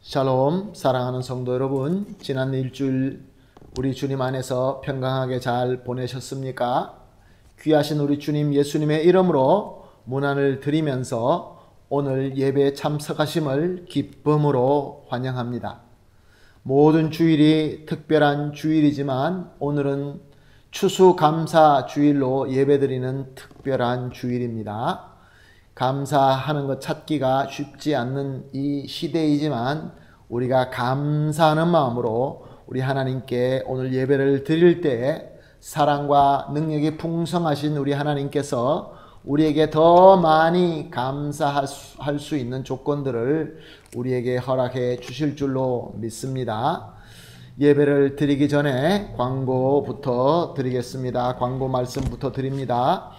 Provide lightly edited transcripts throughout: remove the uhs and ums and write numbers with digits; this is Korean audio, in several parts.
샬롬, 사랑하는 성도 여러분, 지난 일주일 우리 주님 안에서 평강하게 잘 보내셨습니까? 귀하신 우리 주님 예수님의 이름으로 문안을 드리면서 오늘 예배에 참석하심을 기쁨으로 환영합니다. 모든 주일이 특별한 주일이지만 오늘은 추수감사 주일로 예배드리는 특별한 주일입니다. 감사하는 것 찾기가 쉽지 않는 이 시대이지만 우리가 감사하는 마음으로 우리 하나님께 오늘 예배를 드릴 때 사랑과 능력이 풍성하신 우리 하나님께서 우리에게 더 많이 감사할 수 있는 조건들을 우리에게 허락해 주실 줄로 믿습니다. 예배를 드리기 전에 광고부터 드리겠습니다. 광고 말씀부터 드립니다.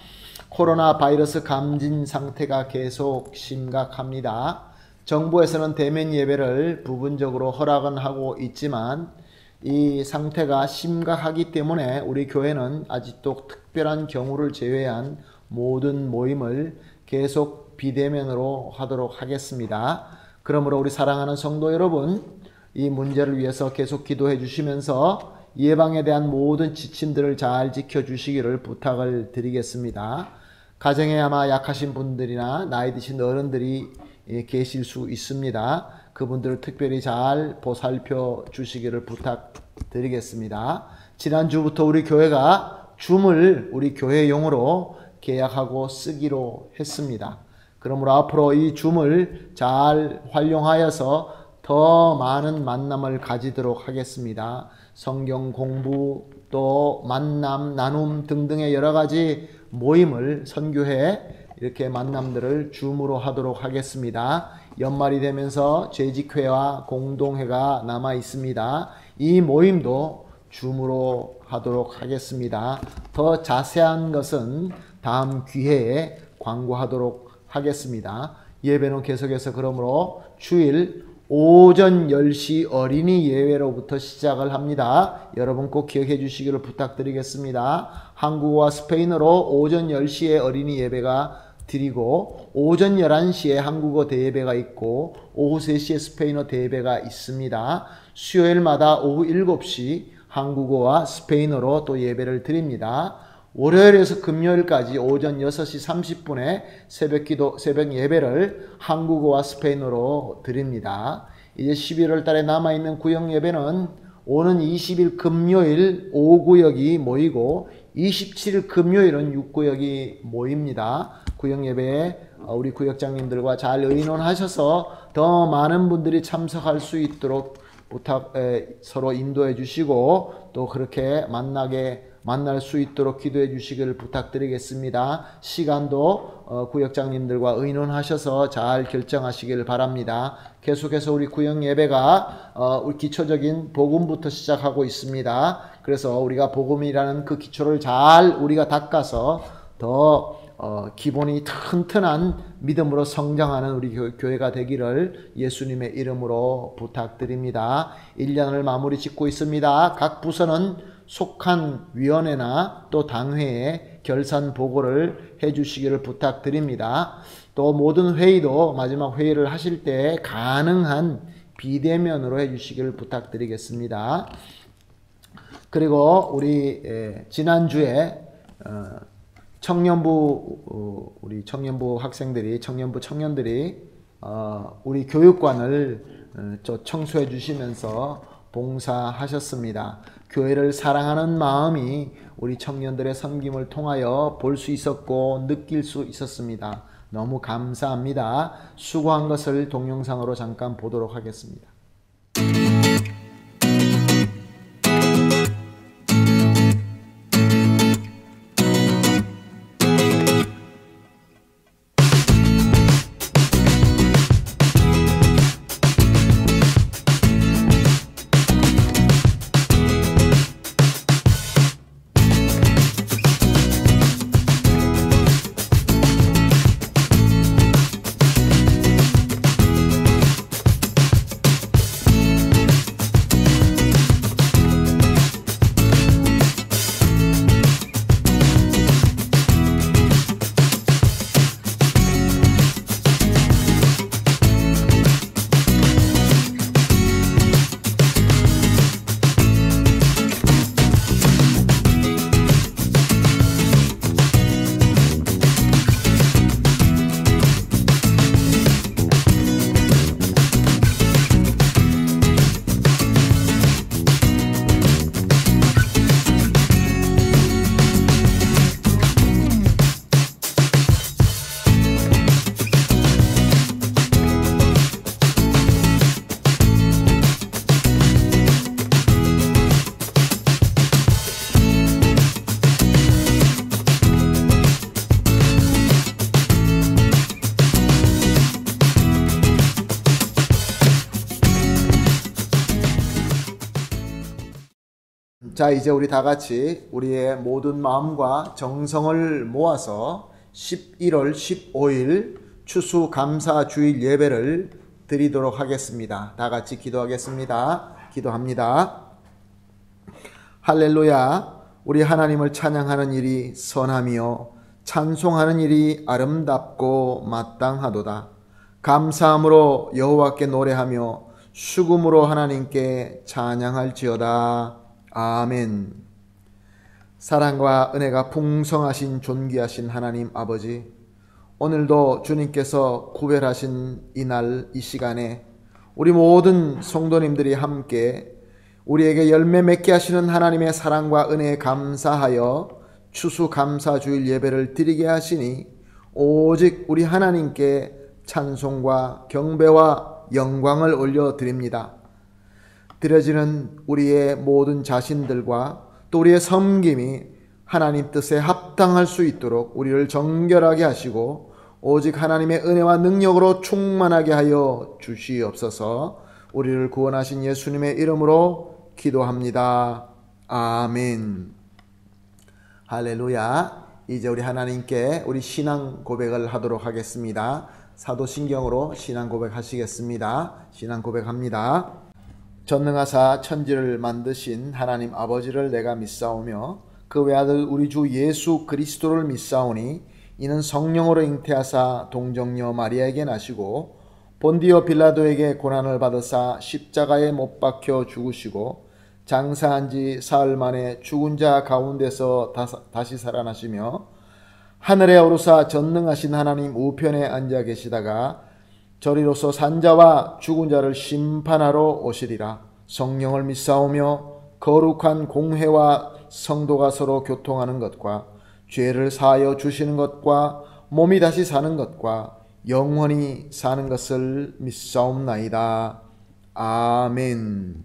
코로나 바이러스 감진 상태가 계속 심각합니다. 정부에서는 대면 예배를 부분적으로 허락은 하고 있지만 이 상태가 심각하기 때문에 우리 교회는 아직도 특별한 경우를 제외한 모든 모임을 계속 비대면으로 하도록 하겠습니다. 그러므로 우리 사랑하는 성도 여러분, 이 문제를 위해서 계속 기도해 주시면서 예방에 대한 모든 지침들을 잘 지켜주시기를 부탁을 드리겠습니다. 가정에 아마 약하신 분들이나 나이 드신 어른들이 계실 수 있습니다. 그분들을 특별히 잘 보살펴 주시기를 부탁드리겠습니다. 지난주부터 우리 교회가 줌을 우리 교회용으로 계약하고 쓰기로 했습니다. 그러므로 앞으로 이 줌을 잘 활용하여서 더 많은 만남을 가지도록 하겠습니다. 성경 공부, 또 만남, 나눔 등등의 여러 가지 모임을 선교회 이렇게 만남들을 줌으로 하도록 하겠습니다. 연말이 되면서 재직회와 공동회가 남아 있습니다. 이 모임도 줌으로 하도록 하겠습니다. 더 자세한 것은 다음 기회에 광고하도록 하겠습니다. 예배는 계속해서 그러므로 주일 오전 10시 어린이 예배로부터 시작을 합니다. 여러분 꼭 기억해 주시기를 부탁드리겠습니다. 한국어와 스페인어로 오전 10시에 어린이 예배가 드리고 오전 11시에 한국어 대예배가 있고 오후 3시에 스페인어 대예배가 있습니다. 수요일마다 오후 7시 한국어와 스페인어로 또 예배를 드립니다. 월요일에서 금요일까지 오전 6시 30분에 새벽 예배를 한국어와 스페인어로 드립니다. 이제 11월 달에 남아있는 구역 예배는 오는 20일 금요일 5구역이 모이고 27일 금요일은 6구역이 모입니다. 구역 예배에 우리 구역장님들과 잘 의논하셔서 더 많은 분들이 참석할 수 있도록 서로 인도해 주시고 또 그렇게 만날 수 있도록 기도해 주시기를 부탁드리겠습니다. 시간도 구역장님들과 의논하셔서 잘 결정하시기를 바랍니다. 계속해서 우리 구역 예배가 우리 기초적인 복음부터 시작하고 있습니다. 그래서 우리가 복음이라는 그 기초를 잘 우리가 닦아서 더 기본이 튼튼한 믿음으로 성장하는 우리 교회가 되기를 예수님의 이름으로 부탁드립니다. 1년을 마무리 짓고 있습니다. 각 부서는 속한 위원회나 또 당회에 결산 보고를 해 주시기를 부탁드립니다. 또 모든 회의도 마지막 회의를 하실 때 가능한 비대면으로 해 주시기를 부탁드리겠습니다. 그리고 우리 지난주에 우리 청년부 학생들이, 청년들이 우리 교육관을 청소해 주시면서 봉사하셨습니다. 교회를 사랑하는 마음이 우리 청년들의 섬김을 통하여 볼 수 있었고 느낄 수 있었습니다. 너무 감사합니다. 수고한 것을 동영상으로 잠깐 보도록 하겠습니다. 자, 이제 우리 다 같이 우리의 모든 마음과 정성을 모아서 11월 15일 추수감사주일 예배를 드리도록 하겠습니다. 다 같이 기도하겠습니다. 기도합니다. 할렐루야. 우리 하나님을 찬양하는 일이 선하며 찬송하는 일이 아름답고 마땅하도다. 감사함으로 여호와께 노래하며 수금으로 하나님께 찬양할지어다. 아멘. 사랑과 은혜가 풍성하신 존귀하신 하나님 아버지, 오늘도 주님께서 구별하신 이날 이 시간에 우리 모든 성도님들이 함께 우리에게 열매 맺게 하시는 하나님의 사랑과 은혜에 감사하여 추수감사주일 예배를 드리게 하시니 오직 우리 하나님께 찬송과 경배와 영광을 올려드립니다. 드려지는 우리의 모든 자신들과 또 우리의 섬김이 하나님 뜻에 합당할 수 있도록 우리를 정결하게 하시고 오직 하나님의 은혜와 능력으로 충만하게 하여 주시옵소서. 우리를 구원하신 예수님의 이름으로 기도합니다. 아멘. 할렐루야. 이제 우리 하나님께 우리 신앙 고백을 하도록 하겠습니다. 사도신경으로 신앙 고백하시겠습니다. 신앙 고백합니다. 전능하사 천지를 만드신 하나님 아버지를 내가 믿사오며 그 외아들 우리 주 예수 그리스도를 믿사오니 이는 성령으로 잉태하사 동정녀 마리아에게 나시고 본디오 빌라도에게 고난을 받으사 십자가에 못 박혀 죽으시고 장사한 지 사흘 만에 죽은 자 가운데서 다시 살아나시며 하늘에 오르사 전능하신 하나님 우편에 앉아 계시다가 저리로서 산자와 죽은 자를 심판하러 오시리라. 성령을 믿사오며 거룩한 공회와 성도가 서로 교통하는 것과 죄를 사하여 주시는 것과 몸이 다시 사는 것과 영원히 사는 것을 믿사옵나이다. 아멘.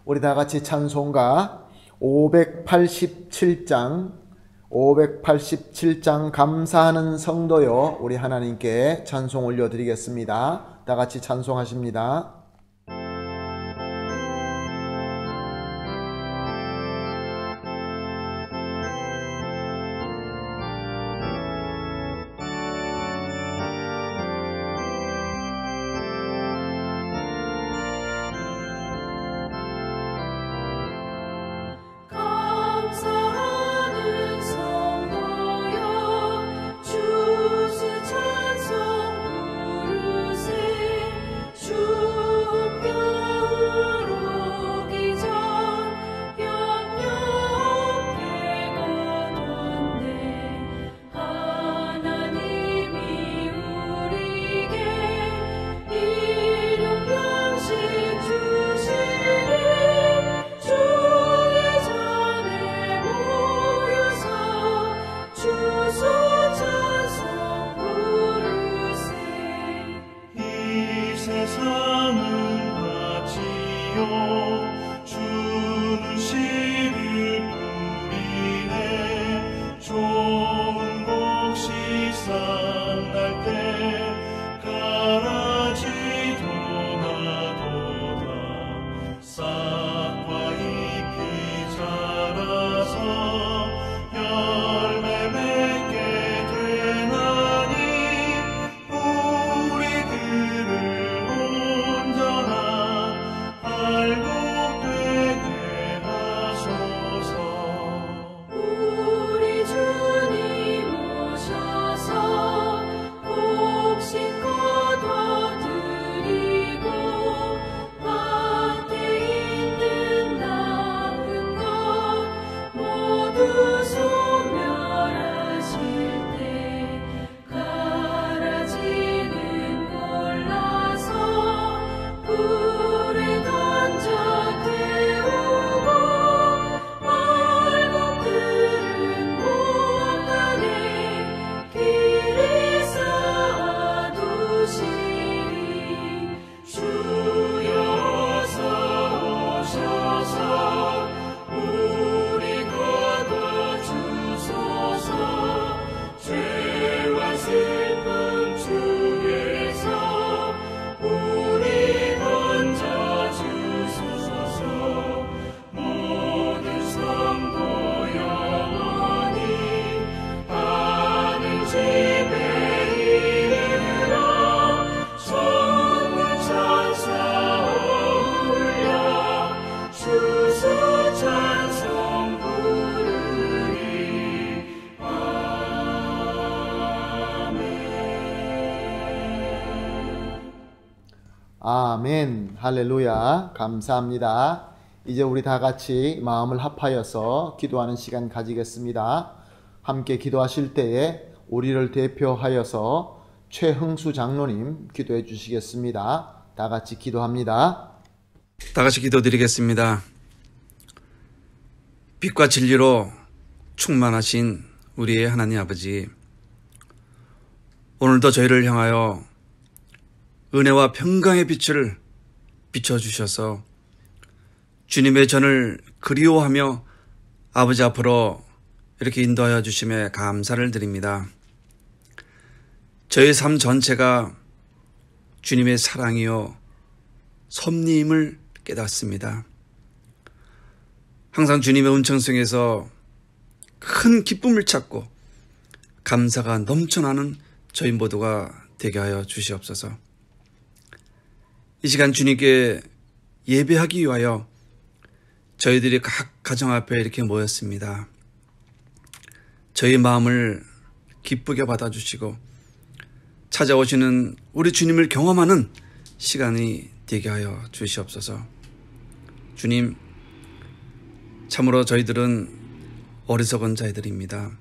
우리 다 같이 찬송가 587장 감사하는 성도여 우리 하나님께 찬송 올려드리겠습니다. 다 같이 찬송하십니다. 알고 아멘. 할렐루야. 감사합니다. 이제 우리 다 같이 마음을 합하여서 기도하는 시간 가지겠습니다. 함께 기도하실 때에 우리를 대표하여서 최흥수 장로님 기도해 주시겠습니다. 다 같이 기도합니다. 다 같이 기도드리겠습니다. 빛과 진리로 충만하신 우리의 하나님 아버지, 오늘도 저희를 향하여 은혜와 평강의 빛을 비춰주셔서 주님의 전을 그리워하며 아버지 앞으로 이렇게 인도하여 주심에 감사를 드립니다. 저희 삶 전체가 주님의 사랑이요 섭리임을 깨닫습니다. 항상 주님의 음성성에서 큰 기쁨을 찾고 감사가 넘쳐나는 저희 모두가 되게 하여 주시옵소서. 이 시간 주님께 예배하기 위하여 저희들이 각 가정 앞에 이렇게 모였습니다. 저희 마음을 기쁘게 받아주시고 찾아오시는 우리 주님을 경험하는 시간이 되게 하여 주시옵소서. 주님, 참으로 저희들은 어리석은 자들입니다.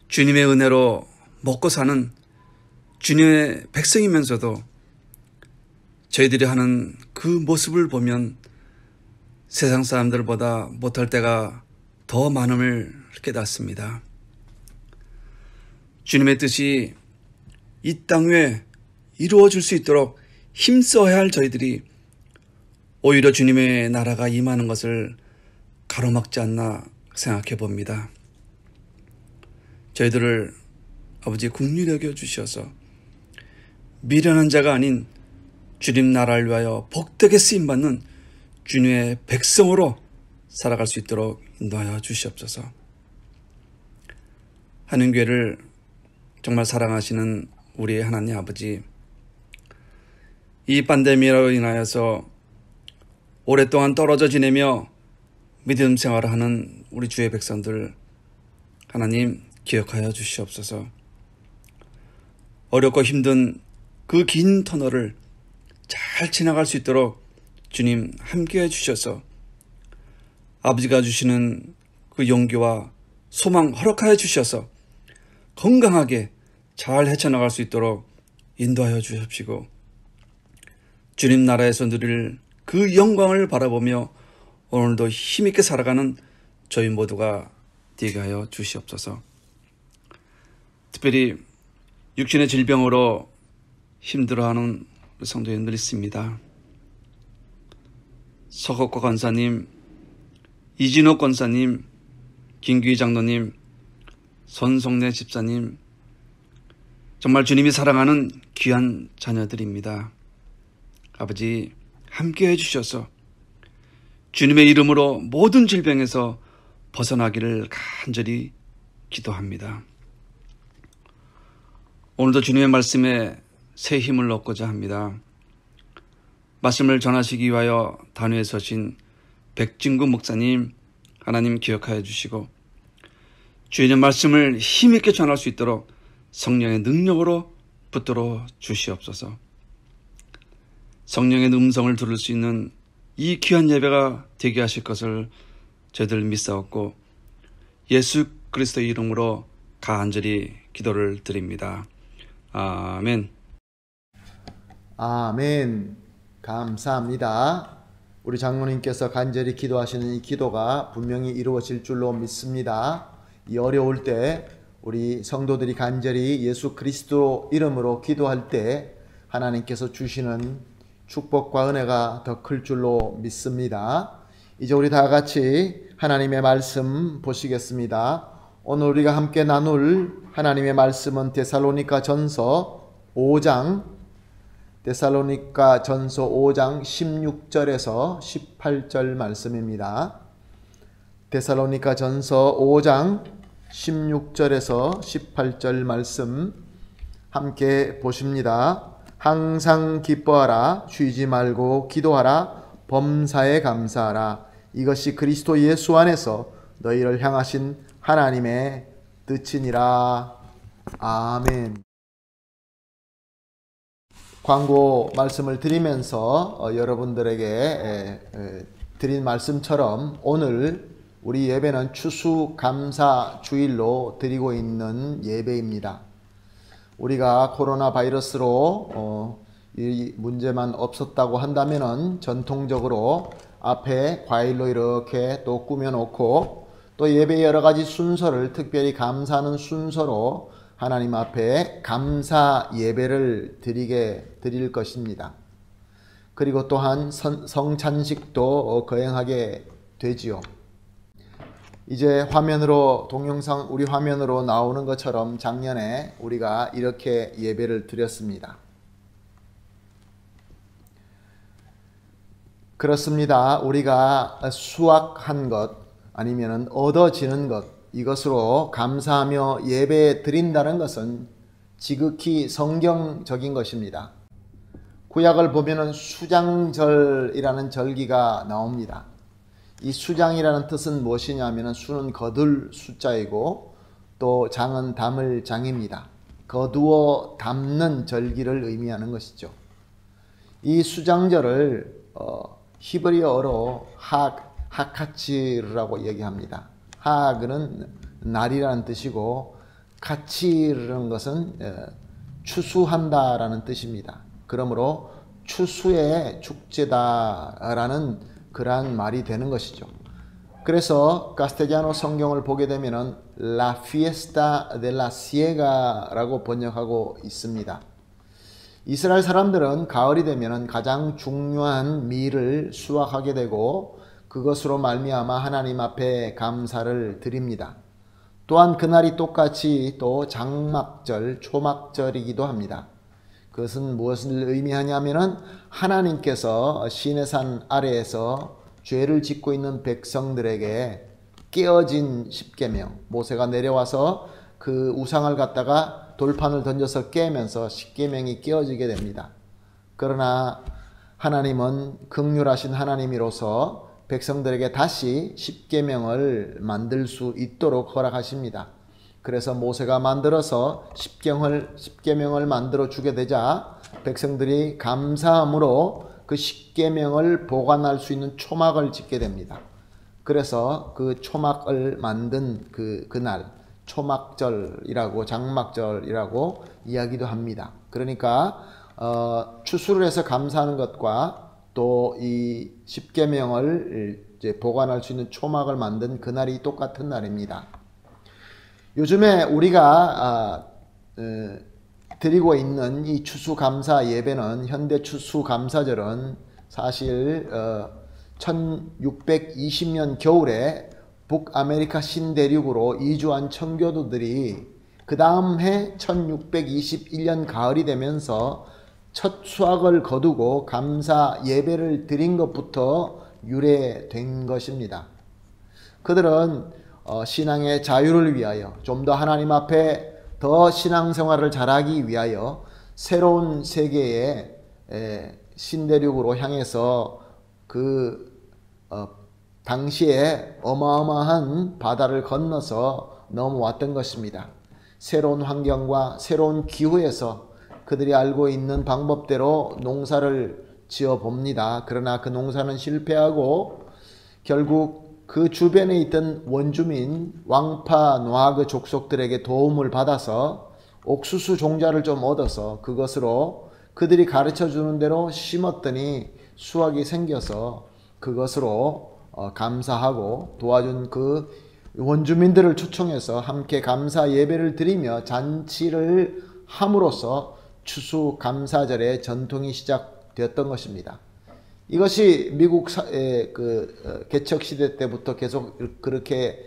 주님의 은혜로 먹고 사는 주님의 백성이면서도 저희들이 하는 그 모습을 보면 세상 사람들보다 못할 때가 더 많음을 깨닫습니다. 주님의 뜻이 이 땅 위에 이루어질 수 있도록 힘써야 할 저희들이 오히려 주님의 나라가 임하는 것을 가로막지 않나 생각해 봅니다. 저희들을 아버지 긍휼히 여겨 주셔서 미련한 자가 아닌 주님 나라를 위하여 복되게 쓰임받는 주님의 백성으로 살아갈 수 있도록 인도하여 주시옵소서. 한인교회를 정말 사랑하시는 우리의 하나님 아버지, 이 팬데믹으로 인하여서 오랫동안 떨어져 지내며 믿음 생활을 하는 우리 주의 백성들 하나님 기억하여 주시옵소서. 어렵고 힘든 그 긴 터널을 잘 지나갈 수 있도록 주님 함께해 주셔서 아버지가 주시는 그 용기와 소망 허락하여 주셔서 건강하게 잘 헤쳐나갈 수 있도록 인도하여 주십시고 주님 나라에서 누릴 그 영광을 바라보며 오늘도 힘있게 살아가는 저희 모두가 되게 하여 주시옵소서. 특별히 육신의 질병으로 힘들어하는 성도님들이 있습니다. 서석호 권사님, 이진호 권사님, 김규희 장로님, 손성래 집사님, 정말 주님이 사랑하는 귀한 자녀들입니다. 아버지 함께 해주셔서 주님의 이름으로 모든 질병에서 벗어나기를 간절히 기도합니다. 오늘도 주님의 말씀에 새 힘을 얻고자 합니다. 말씀을 전하시기 위하여 단위에 서신 백진구 목사님 하나님 기억하여 주시고 주의 말씀을 힘있게 전할 수 있도록 성령의 능력으로 붙들어 주시옵소서. 성령의 음성을 들을 수 있는 이 귀한 예배가 되게 하실 것을 저희들 믿사옵고 예수 그리스도의 이름으로 간절히 기도를 드립니다. 아멘. 아멘. 감사합니다. 우리 장로님께서 간절히 기도하시는 이 기도가 분명히 이루어질 줄로 믿습니다. 이 어려울 때 우리 성도들이 간절히 예수 그리스도 이름으로 기도할 때 하나님께서 주시는 축복과 은혜가 더 클 줄로 믿습니다. 이제 우리 다 같이 하나님의 말씀 보시겠습니다. 오늘 우리가 함께 나눌 하나님의 말씀은 데살로니가 전서 5장 16절에서 18절 말씀입니다. 데살로니가 전서 5장 16절에서 18절 말씀 함께 보십니다. 항상 기뻐하라, 쉬지 말고 기도하라, 범사에 감사하라. 이것이 그리스도 예수 안에서 너희를 향하신 하나님의 뜻이니라. 아멘. 광고 말씀을 드리면서 여러분들에게 드린 말씀처럼 오늘 우리 예배는 추수감사 주일로 드리고 있는 예배입니다. 우리가 코로나 바이러스로 이 문제만 없었다고 한다면은 전통적으로 앞에 과일로 이렇게 또 꾸며놓고 또 예배 여러 가지 순서를 특별히 감사하는 순서로 하나님 앞에 감사 예배를 드릴 것입니다. 그리고 또한 성찬식도 거행하게 되지요. 이제 우리 화면으로 나오는 것처럼 작년에 우리가 이렇게 예배를 드렸습니다. 그렇습니다. 우리가 수확한 것 아니면 얻어지는 것, 이것으로 감사하며 예배 드린다는 것은 지극히 성경적인 것입니다. 구약을 보면은 수장절이라는 절기가 나옵니다. 이 수장이라는 뜻은 무엇이냐면 수는 거둘 숫자이고 또 장은 담을 장입니다. 거두어 담는 절기를 의미하는 것이죠. 이 수장절을 히브리어로 하카치르라고 얘기합니다. 하그는 날이라는 뜻이고 카치르는 것은 추수한다라는 뜻입니다. 그러므로 추수의 축제다라는 그러한 말이 되는 것이죠. 그래서 카스텔리아노 성경을 보게 되면은 La Fiesta de la Siega라고 번역하고 있습니다. 이스라엘 사람들은 가을이 되면은 가장 중요한 밀을 수확하게 되고 그것으로 말미암아 하나님 앞에 감사를 드립니다. 또한 그날이 똑같이 또 장막절, 초막절이기도 합니다. 그것은 무엇을 의미하냐면은 하나님께서 시내산 아래에서 죄를 짓고 있는 백성들에게 깨어진 십계명, 모세가 내려와서 그 우상을 갖다가 돌판을 던져서 깨면서 십계명이 깨어지게 됩니다. 그러나 하나님은 긍휼하신 하나님이로서 백성들에게 다시 십계명을 만들 수 있도록 허락하십니다. 그래서 모세가 만들어서 십계명을 만들어 주게 되자 백성들이 감사함으로 그 십계명을 보관할 수 있는 초막을 짓게 됩니다. 그래서 그 초막을 만든 그날 초막절이라고 장막절이라고 이야기도 합니다. 그러니까 추수를 해서 감사하는 것과 또 이 십계명을 이제 보관할 수 있는 초막을 만든 그날이 똑같은 날입니다. 요즘에 우리가 드리고 있는 이 추수감사 예배는 현대 추수감사절은 사실 1620년 겨울에 북아메리카 신대륙으로 이주한 청교도들이 그 다음 해 1621년 가을이 되면서 첫 수확을 거두고 감사 예배를 드린 것부터 유래된 것입니다. 그들은 신앙의 자유를 위하여 좀 더 하나님 앞에 더 신앙생활을 잘하기 위하여 새로운 세계의 신대륙으로 향해서 당시에 어마어마한 바다를 건너서 넘어왔던 것입니다. 새로운 환경과 새로운 기후에서 그들이 알고 있는 방법대로 농사를 지어 봅니다. 그러나 그 농사는 실패하고 결국 그 주변에 있던 원주민 왕파 노아그 족속들에게 도움을 받아서 옥수수 종자를 좀 얻어서 그것으로 그들이 가르쳐 주는 대로 심었더니 수확이 생겨서 그것으로 감사하고 도와준 그 원주민들을 초청해서 함께 감사 예배를 드리며 잔치를 함으로써 추수감사절의 전통이 시작되었던 것입니다. 이것이 미국 개척시대 때부터 계속 그렇게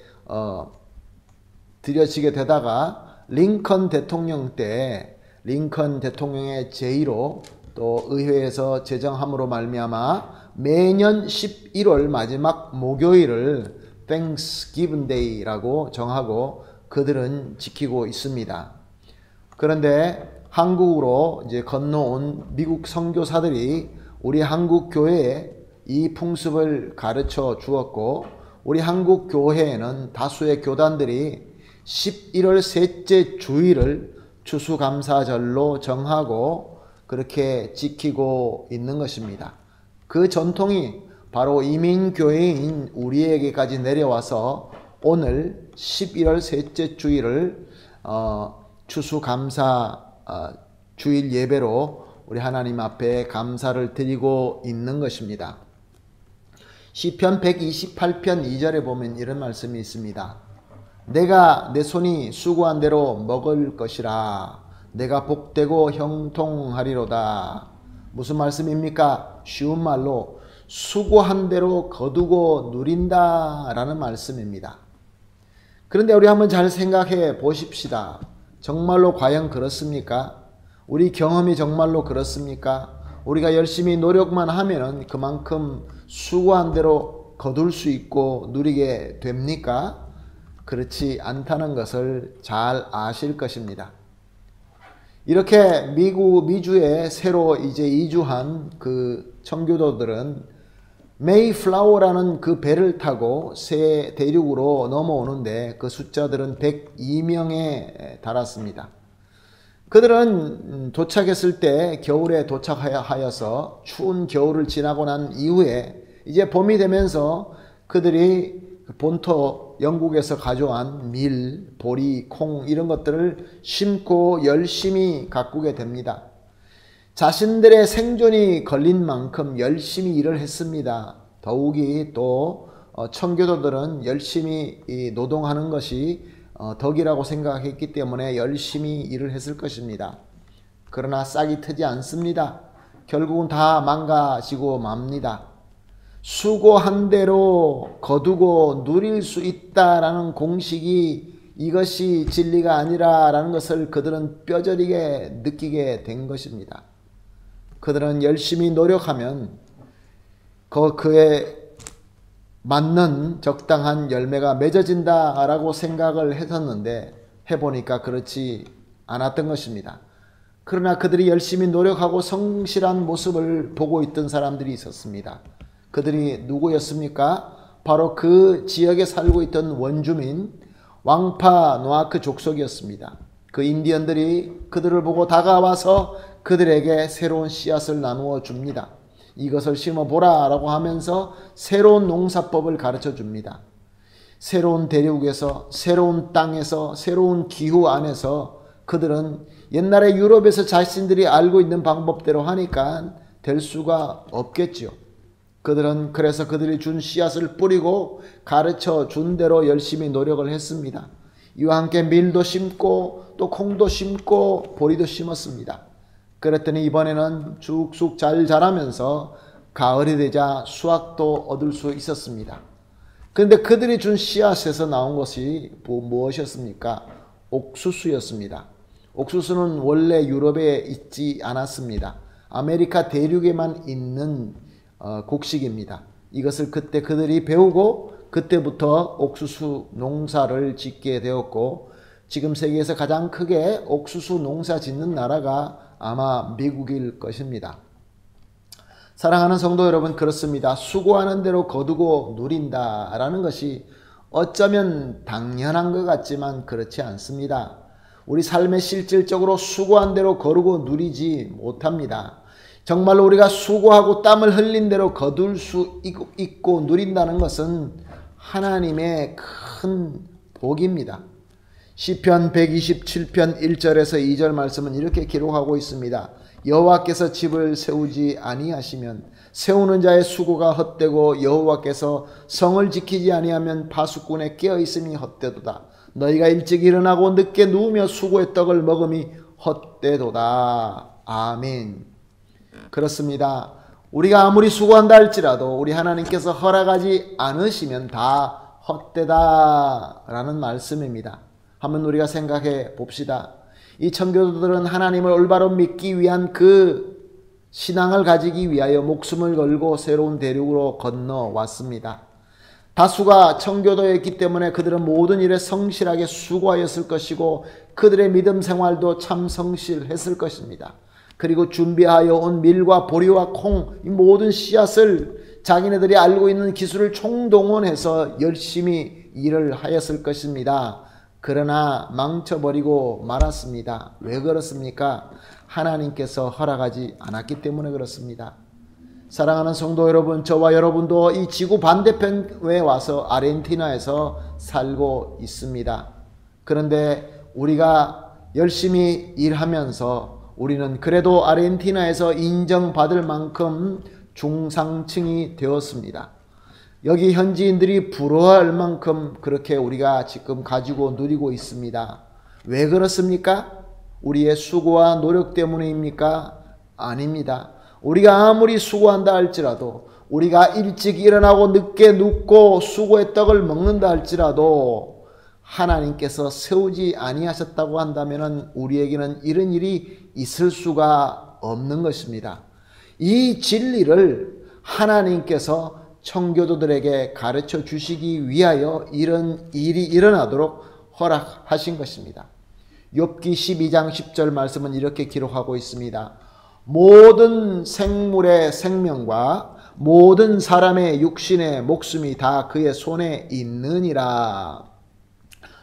드려지게 되다가 링컨 대통령 때 링컨 대통령의 제의로 또 의회에서 제정함으로 말미암아 매년 11월 마지막 목요일을 Thanksgiving Day라고 정하고 그들은 지키고 있습니다. 그런데 한국으로 이제 건너온 미국 선교사들이 우리 한국 교회에 이 풍습을 가르쳐 주었고 우리 한국 교회에는 다수의 교단들이 11월 셋째 주일을 추수감사절로 정하고 그렇게 지키고 있는 것입니다. 그 전통이 바로 이민교회인 우리에게까지 내려와서 오늘 11월 셋째 주일을 추수감사 주일 예배로 우리 하나님 앞에 감사를 드리고 있는 것입니다. 시편 128편 2절에 보면 이런 말씀이 있습니다. 내가 내 손이 수고한 대로 먹을 것이라. 내가 복되고 형통하리로다. 무슨 말씀입니까? 쉬운 말로 수고한 대로 거두고 누린다 라는 말씀입니다. 그런데 우리 한번 잘 생각해 보십시다. 정말로 과연 그렇습니까? 우리 경험이 정말로 그렇습니까? 우리가 열심히 노력만 하면은 그만큼 수고한 대로 거둘 수 있고 누리게 됩니까? 그렇지 않다는 것을 잘 아실 것입니다. 이렇게 미주에 새로 이제 이주한 그 청교도들은 메이플라워라는 그 배를 타고 새 대륙으로 넘어오는데 그 숫자들은 102명에 달았습니다. 그들은 도착했을 때 겨울에 도착하여서 추운 겨울을 지나고 난 이후에 이제 봄이 되면서 그들이 본토 영국에서 가져온 밀, 보리, 콩 이런 것들을 심고 열심히 가꾸게 됩니다. 자신들의 생존이 걸린 만큼 열심히 일을 했습니다. 더욱이 또 청교도들은 열심히 노동하는 것이 덕이라고 생각했기 때문에 열심히 일을 했을 것입니다. 그러나 싹이 트지 않습니다. 결국은 다 망가지고 맙니다. 수고한 대로 거두고 누릴 수 있다라는 공식이 이것이 진리가 아니라라는 것을 그들은 뼈저리게 느끼게 된 것입니다. 그들은 열심히 노력하면 그에 맞는 적당한 열매가 맺어진다라고 생각을 했었는데 해보니까 그렇지 않았던 것입니다. 그러나 그들이 열심히 노력하고 성실한 모습을 보고 있던 사람들이 있었습니다. 그들이 누구였습니까? 바로 그 지역에 살고 있던 원주민 왕파 노아크 족속이었습니다. 그 인디언들이 그들을 보고 다가와서 그들에게 새로운 씨앗을 나누어 줍니다. 이것을 심어보라 라고 하면서 새로운 농사법을 가르쳐 줍니다. 새로운 대륙에서, 새로운 땅에서, 새로운 기후 안에서 그들은 옛날에 유럽에서 자신들이 알고 있는 방법대로 하니까 될 수가 없겠지요. 그들은 그래서 그들이 준 씨앗을 뿌리고 가르쳐 준 대로 열심히 노력을 했습니다. 이와 함께 밀도 심고 또 콩도 심고 보리도 심었습니다. 그랬더니 이번에는 쑥쑥 잘 자라면서 가을이 되자 수확도 얻을 수 있었습니다. 그런데 그들이 준 씨앗에서 나온 것이 무엇이었습니까? 옥수수였습니다. 옥수수는 원래 유럽에 있지 않았습니다. 아메리카 대륙에만 있는 곡식입니다. 이것을 그때 그들이 배우고 그때부터 옥수수 농사를 짓게 되었고 지금 세계에서 가장 크게 옥수수 농사 짓는 나라가 아마 미국일 것입니다. 사랑하는 성도 여러분, 그렇습니다. 수고하는 대로 거두고 누린다라는 것이 어쩌면 당연한 것 같지만 그렇지 않습니다. 우리 삶에 실질적으로 수고한 대로 거두고 누리지 못합니다. 정말로 우리가 수고하고 땀을 흘린 대로 거둘 수 있고 누린다는 것은 하나님의 큰 복입니다. 시편 127편 1절에서 2절 말씀은 이렇게 기록하고 있습니다. 여호와께서 집을 세우지 아니하시면 세우는 자의 수고가 헛되고 여호와께서 성을 지키지 아니하면 파수꾼의 깨어있음이 헛되도다. 너희가 일찍 일어나고 늦게 누우며 수고의 떡을 먹음이 헛되도다. 아멘. 그렇습니다. 우리가 아무리 수고한다 할지라도 우리 하나님께서 허락하지 않으시면 다 헛되다라는 말씀입니다. 한번 우리가 생각해 봅시다. 이 청교도들은 하나님을 올바로 믿기 위한 그 신앙을 가지기 위하여 목숨을 걸고 새로운 대륙으로 건너왔습니다. 다수가 청교도였기 때문에 그들은 모든 일에 성실하게 수고하였을 것이고 그들의 믿음 생활도 참 성실했을 것입니다. 그리고 준비하여 온 밀과 보리와 콩, 이 모든 씨앗을 자기네들이 알고 있는 기술을 총동원해서 열심히 일을 하였을 것입니다. 그러나 망쳐버리고 말았습니다. 왜 그렇습니까? 하나님께서 허락하지 않았기 때문에 그렇습니다. 사랑하는 성도 여러분, 저와 여러분도 이 지구 반대편에 와서 아르헨티나에서 살고 있습니다. 그런데 우리가 열심히 일하면서 우리는 그래도 아르헨티나에서 인정받을 만큼 중상층이 되었습니다. 여기 현지인들이 부러워할 만큼 그렇게 우리가 지금 가지고 누리고 있습니다. 왜 그렇습니까? 우리의 수고와 노력 때문입니까? 아닙니다. 우리가 아무리 수고한다 할지라도, 우리가 일찍 일어나고 늦게 눕고 수고의 떡을 먹는다 할지라도 하나님께서 세우지 아니하셨다고 한다면 우리에게는 이런 일이 있을 수가 없는 것입니다. 이 진리를 하나님께서 청교도들에게 가르쳐 주시기 위하여 이런 일이 일어나도록 허락하신 것입니다. 욥기 12장 10절 말씀은 이렇게 기록하고 있습니다. 모든 생물의 생명과 모든 사람의 육신의 목숨이 다 그의 손에 있느니라.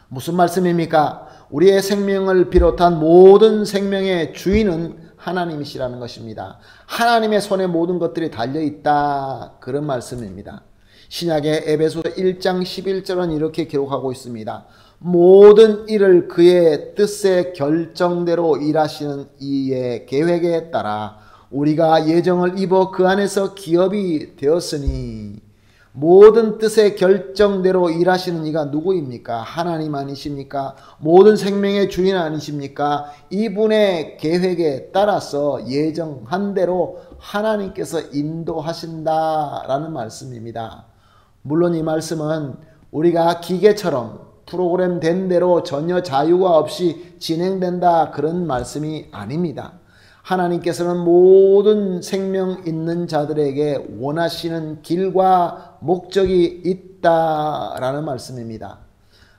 무슨 말씀입니까? 우리의 생명을 비롯한 모든 생명의 주인은 하나님이시라는 것입니다. 하나님의 손에 모든 것들이 달려있다, 그런 말씀입니다. 신약의 에베소서 1장 11절은 이렇게 기록하고 있습니다. 모든 일을 그의 뜻의 결정대로 일하시는 이의 계획에 따라 우리가 예정을 입어 그 안에서 기업이 되었으니, 모든 뜻의 결정대로 일하시는 이가 누구입니까? 하나님 아니십니까? 모든 생명의 주인 아니십니까? 이분의 계획에 따라서 예정한 대로 하나님께서 인도하신다라는 말씀입니다. 물론 이 말씀은 우리가 기계처럼 프로그램 된 대로 전혀 자유가 없이 진행된다, 그런 말씀이 아닙니다. 하나님께서는 모든 생명 있는 자들에게 원하시는 길과 목적이 있다라는 말씀입니다.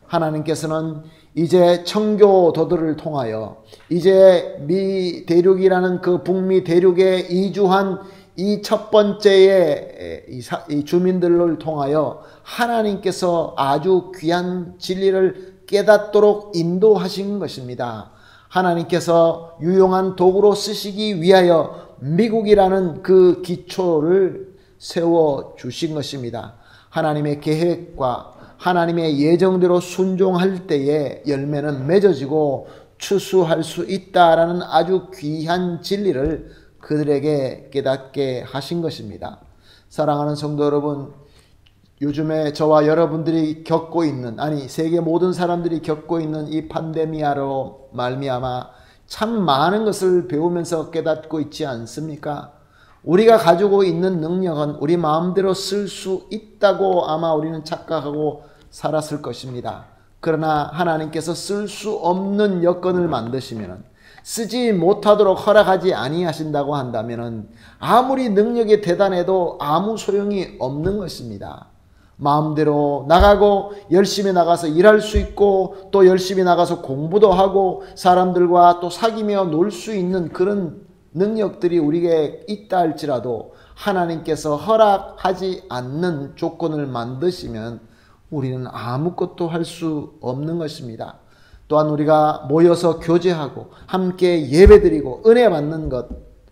하나님께서는 이제 청교도들을 통하여 이제 미 대륙이라는 그 북미 대륙에 이주한 이 첫 번째의 이 주민들을 통하여 하나님께서 아주 귀한 진리를 깨닫도록 인도하신 것입니다. 하나님께서 유용한 도구로 쓰시기 위하여 미국이라는 그 기초를 세워 주신 것입니다. 하나님의 계획과 하나님의 예정대로 순종할 때에 열매는 맺어지고 추수할 수 있다라는 아주 귀한 진리를 그들에게 깨닫게 하신 것입니다. 사랑하는 성도 여러분, 요즘에 저와 여러분들이 겪고 있는, 아니 세계 모든 사람들이 겪고 있는 이 팬데미아로 말미암아 참 많은 것을 배우면서 깨닫고 있지 않습니까? 우리가 가지고 있는 능력은 우리 마음대로 쓸 수 있다고 아마 우리는 착각하고 살았을 것입니다. 그러나 하나님께서 쓸 수 없는 여건을 만드시면, 쓰지 못하도록 허락하지 아니하신다고 한다면 아무리 능력이 대단해도 아무 소용이 없는 것입니다. 마음대로 나가고 열심히 나가서 일할 수 있고 또 열심히 나가서 공부도 하고 사람들과 또 사귀며 놀 수 있는 그런 능력들이 우리에게 있다 할지라도 하나님께서 허락하지 않는 조건을 만드시면 우리는 아무것도 할 수 없는 것입니다. 또한 우리가 모여서 교제하고 함께 예배드리고 은혜 받는 것,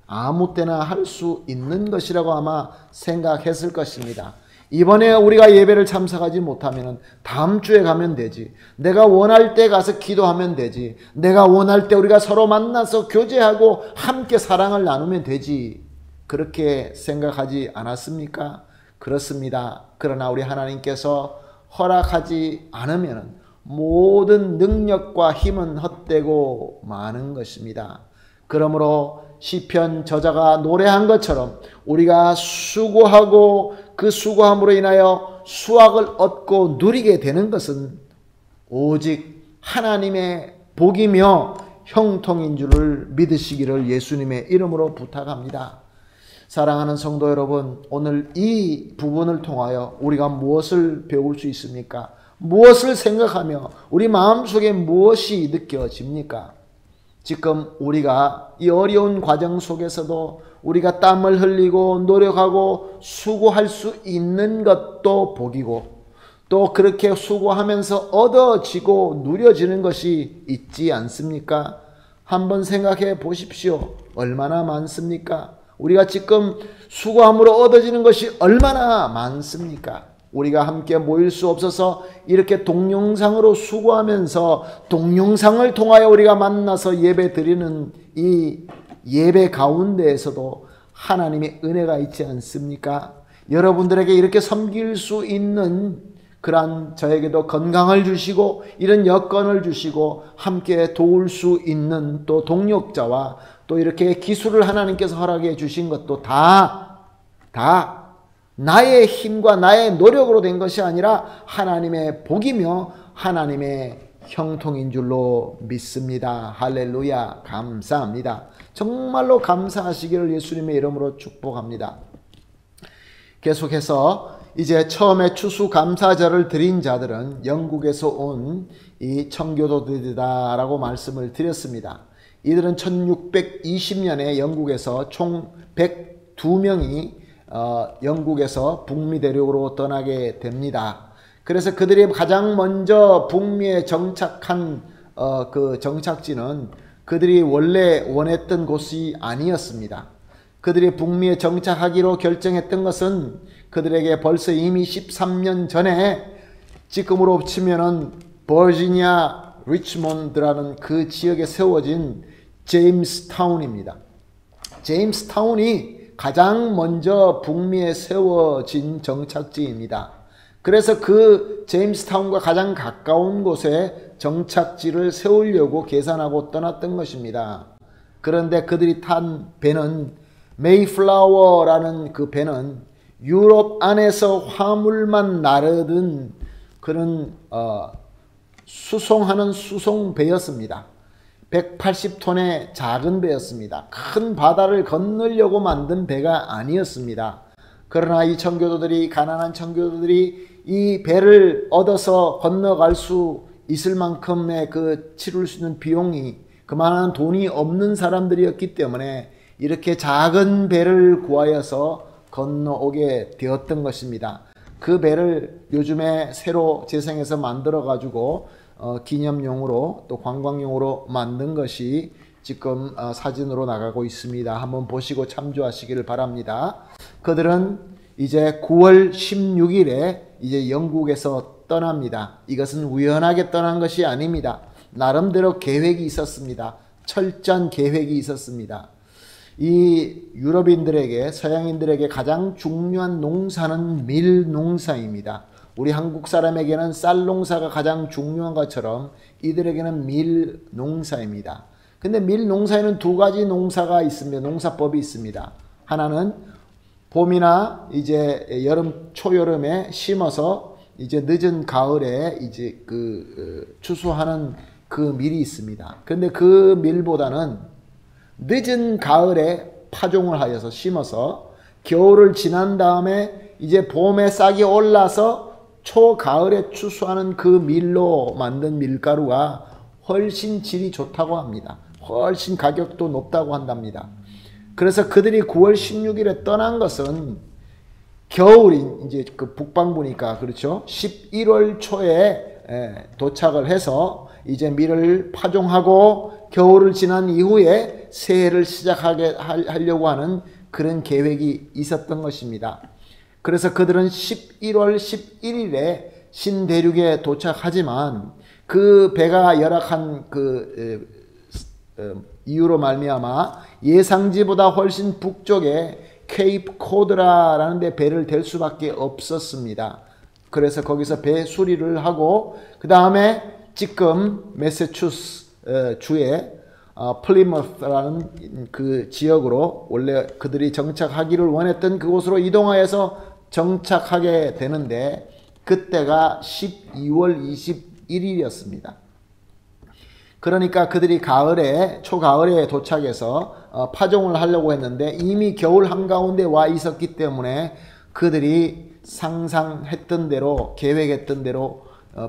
아무 때나 할 수 있는 것이라고 아마 생각했을 것입니다. 이번에 우리가 예배를 참석하지 못하면 다음 주에 가면 되지. 내가 원할 때 가서 기도하면 되지. 내가 원할 때 우리가 서로 만나서 교제하고 함께 사랑을 나누면 되지. 그렇게 생각하지 않았습니까? 그렇습니다. 그러나 우리 하나님께서 허락하지 않으면 모든 능력과 힘은 헛되고 마는 것입니다. 그러므로 시편 저자가 노래한 것처럼 우리가 수고하고 그 수고함으로 인하여 수확을 얻고 누리게 되는 것은 오직 하나님의 복이며 형통인 줄을 믿으시기를 예수님의 이름으로 부탁합니다. 사랑하는 성도 여러분, 오늘 이 부분을 통하여 우리가 무엇을 배울 수 있습니까? 무엇을 생각하며 우리 마음속에 무엇이 느껴집니까? 지금 우리가 이 어려운 과정 속에서도 우리가 땀을 흘리고 노력하고 수고할 수 있는 것도 복이고, 또 그렇게 수고하면서 얻어지고 누려지는 것이 있지 않습니까? 한번 생각해 보십시오. 얼마나 많습니까? 우리가 지금 수고함으로 얻어지는 것이 얼마나 많습니까? 우리가 함께 모일 수 없어서 이렇게 동영상으로 수고하면서 동영상을 통하여 우리가 만나서 예배 드리는 이 예배 가운데에서도 하나님의 은혜가 있지 않습니까? 여러분들에게 이렇게 섬길 수 있는 그러한 저에게도 건강을 주시고 이런 여건을 주시고 함께 도울 수 있는 또 동력자와 또 이렇게 기술을 하나님께서 허락해 주신 것도 다 나의 힘과 나의 노력으로 된 것이 아니라 하나님의 복이며 하나님의 형통인 줄로 믿습니다. 할렐루야. 감사합니다. 정말로 감사하시기를 예수님의 이름으로 축복합니다. 계속해서 이제 처음에 추수감사절을 드린 자들은 영국에서 온 이 청교도들이다라고 말씀을 드렸습니다. 이들은 1620년에 영국에서 총 102명이 영국에서 북미 대륙으로 떠나게 됩니다. 그래서 그들이 가장 먼저 북미에 정착한 그 정착지는 그들이 원래 원했던 곳이 아니었습니다. 그들이 북미에 정착하기로 결정했던 것은 그들에게 벌써 이미 13년 전에 지금으로 치면은 버지니아 리치몬드라는 그 지역에 세워진 제임스타운입니다. 제임스타운이 가장 먼저 북미에 세워진 정착지입니다. 그래서 그 제임스타운과 가장 가까운 곳에 정착지를 세우려고 계산하고 떠났던 것입니다. 그런데 그들이 탄 배는 메이플라워라는 그 배는 유럽 안에서 화물만 나르던 그런 수송하는 수송배였습니다. 180톤의 작은 배였습니다. 큰 바다를 건너려고 만든 배가 아니었습니다. 그러나 이 청교도들이, 가난한 청교도들이 이 배를 얻어서 건너갈 수 있을 만큼의 그 치를 수 있는 비용이, 그만한 돈이 없는 사람들이었기 때문에 이렇게 작은 배를 구하여서 건너오게 되었던 것입니다. 그 배를 요즘에 새로 재생해서 만들어 가지고 기념용으로 또 관광용으로 만든 것이 지금 사진으로 나가고 있습니다. 한번 보시고 참조하시기를 바랍니다. 그들은 이제 9월 16일에 이제 영국에서 떠납니다. 이것은 우연하게 떠난 것이 아닙니다. 나름대로 계획이 있었습니다. 철저한 계획이 있었습니다. 이 유럽인들에게, 서양인들에게 가장 중요한 농사는 밀 농사입니다. 우리 한국 사람에게는 쌀 농사가 가장 중요한 것처럼 이들에게는 밀 농사입니다. 근데 밀 농사에는 두 가지 농사가 있습니다. 농사법이 있습니다. 하나는 봄이나 이제 여름, 초여름에 심어서 이제 늦은 가을에 이제 추수하는 그 밀이 있습니다. 그런데 그 밀보다는 늦은 가을에 파종을 하여서 심어서 겨울을 지난 다음에 이제 봄에 싹이 올라서 초가을에 추수하는 그 밀로 만든 밀가루가 훨씬 질이 좋다고 합니다. 훨씬 가격도 높다고 한답니다. 그래서 그들이 9월 16일에 떠난 것은 겨울인 이제 그 북방부니까 그렇죠. 11월 초에 도착을 해서 이제 밀을 파종하고 겨울을 지난 이후에 새해를 시작하게 하려고 하는 그런 계획이 있었던 것입니다. 그래서 그들은 11월 11일에 신대륙에 도착하지만 그 배가 열악한 그 이유로 말미암아 예상지보다 훨씬 북쪽에 케이프 코드라라는 데 배를 댈 수밖에 없었습니다. 그래서 거기서 배 수리를 하고 그 다음에 지금 매사추세츠 주의 플리머스라는 그 지역으로 원래 그들이 정착하기를 원했던 그곳으로 이동하여서 정착하게 되는데 그때가 12월 21일이었습니다. 그러니까 그들이 초가을에 도착해서 파종을 하려고 했는데 이미 겨울 한가운데 와 있었기 때문에 그들이 상상했던 대로, 계획했던 대로